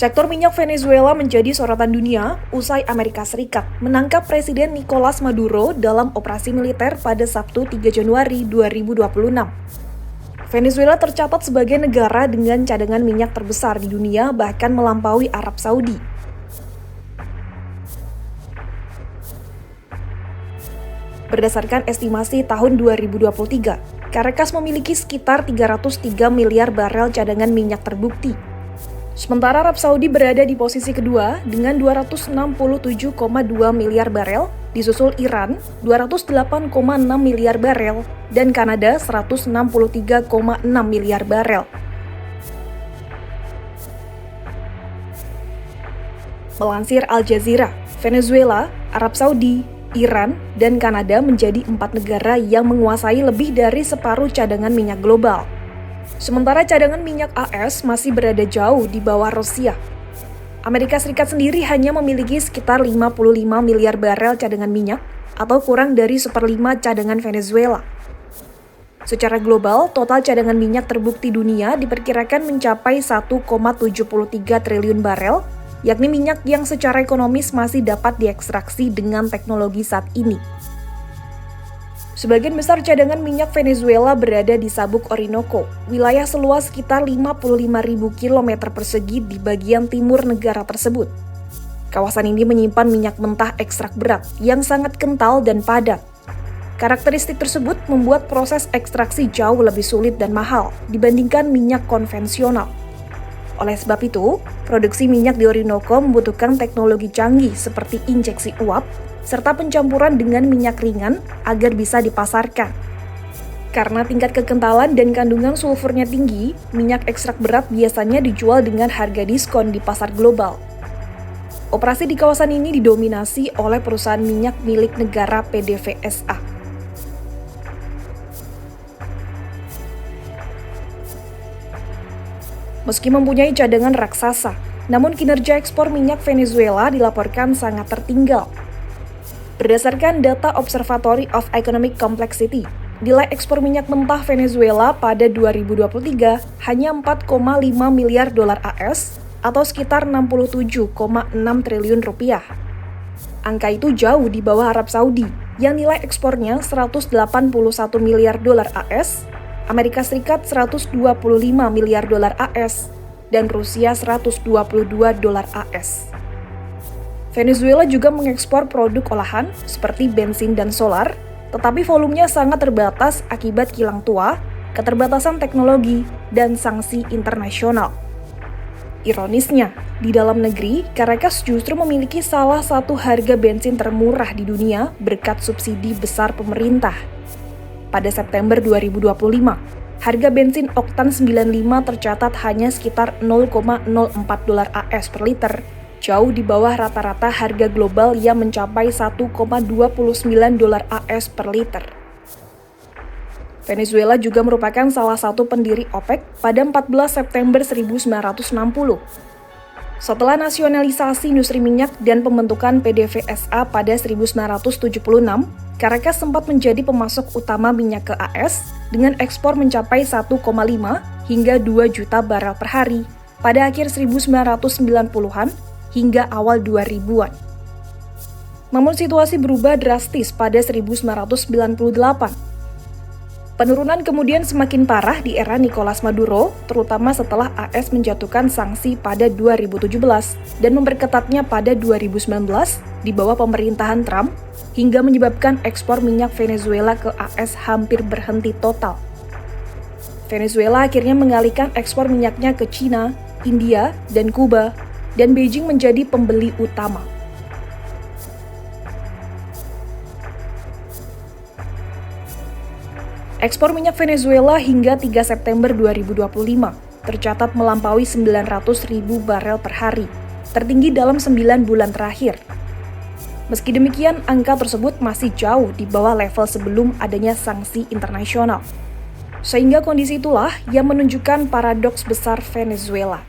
Sektor minyak Venezuela menjadi sorotan dunia usai Amerika Serikat menangkap Presiden Nicolas Maduro dalam operasi militer pada Sabtu 3 Januari 2026. Venezuela tercatat sebagai negara dengan cadangan minyak terbesar di dunia, bahkan melampaui Arab Saudi. Berdasarkan estimasi tahun 2023, Caracas memiliki sekitar 303 miliar barel cadangan minyak terbukti. Sementara Arab Saudi berada di posisi kedua dengan 267,2 miliar barel, disusul Iran 208,6 miliar barel, dan Kanada 163,6 miliar barel. Melansir Al Jazeera, Venezuela, Arab Saudi, Iran, dan Kanada menjadi 4 negara yang menguasai lebih dari separuh cadangan minyak global. Sementara cadangan minyak AS masih berada jauh di bawah Rusia. Amerika Serikat sendiri hanya memiliki sekitar 55 miliar barel cadangan minyak, atau kurang dari 1/5 cadangan Venezuela. Secara global, total cadangan minyak terbukti dunia diperkirakan mencapai 1,73 triliun barel, yakni minyak yang secara ekonomis masih dapat diekstraksi dengan teknologi saat ini. Sebagian besar cadangan minyak Venezuela berada di Sabuk Orinoco, wilayah seluas sekitar 55.000 km persegi di bagian timur negara tersebut. Kawasan ini menyimpan minyak mentah ekstrak berat yang sangat kental dan padat. Karakteristik tersebut membuat proses ekstraksi jauh lebih sulit dan mahal dibandingkan minyak konvensional. Oleh sebab itu, produksi minyak di Orinoco membutuhkan teknologi canggih seperti injeksi uap, serta pencampuran dengan minyak ringan agar bisa dipasarkan. Karena tingkat kekentalan dan kandungan sulfurnya tinggi, minyak ekstrak berat biasanya dijual dengan harga diskon di pasar global. Operasi di kawasan ini didominasi oleh perusahaan minyak milik negara PDVSA. Meski mempunyai cadangan raksasa, namun kinerja ekspor minyak Venezuela dilaporkan sangat tertinggal. Berdasarkan data Observatory of Economic Complexity, nilai ekspor minyak mentah Venezuela pada 2023 hanya 4,5 miliar dolar AS atau sekitar 67,6 triliun rupiah. Angka itu jauh di bawah Arab Saudi yang nilai ekspornya 181 miliar dolar AS, Amerika Serikat 125 miliar dolar AS, dan Rusia 122 dolar AS. Venezuela juga mengekspor produk olahan seperti bensin dan solar, tetapi volumenya sangat terbatas akibat kilang tua, keterbatasan teknologi, dan sanksi internasional. Ironisnya, di dalam negeri, Caracas justru memiliki salah satu harga bensin termurah di dunia berkat subsidi besar pemerintah. Pada September 2025, harga bensin oktan 95 tercatat hanya sekitar 0,04 dolar AS per liter, jauh di bawah rata-rata harga global yang mencapai 1,29 dolar AS per liter. Venezuela juga merupakan salah satu pendiri OPEC pada 14 September 1960. Setelah nasionalisasi industri minyak dan pembentukan PDVSA pada 1976, Caracas sempat menjadi pemasok utama minyak ke AS dengan ekspor mencapai 1,5 hingga 2 juta barel per hari pada akhir 1990-an hingga awal 2000-an. Namun situasi berubah drastis pada 1998. Penurunan kemudian semakin parah di era Nicolas Maduro, terutama setelah AS menjatuhkan sanksi pada 2017 dan memperketatnya pada 2019 di bawah pemerintahan Trump, hingga menyebabkan ekspor minyak Venezuela ke AS hampir berhenti total. Venezuela akhirnya mengalihkan ekspor minyaknya ke China, India, dan Kuba, dan Beijing menjadi pembeli utama. Ekspor minyak Venezuela hingga 3 September 2025 tercatat melampaui 900.000 barel per hari, tertinggi dalam 9 bulan terakhir. Meski demikian, angka tersebut masih jauh di bawah level sebelum adanya sanksi internasional. Sehingga kondisi itulah yang menunjukkan paradoks besar Venezuela.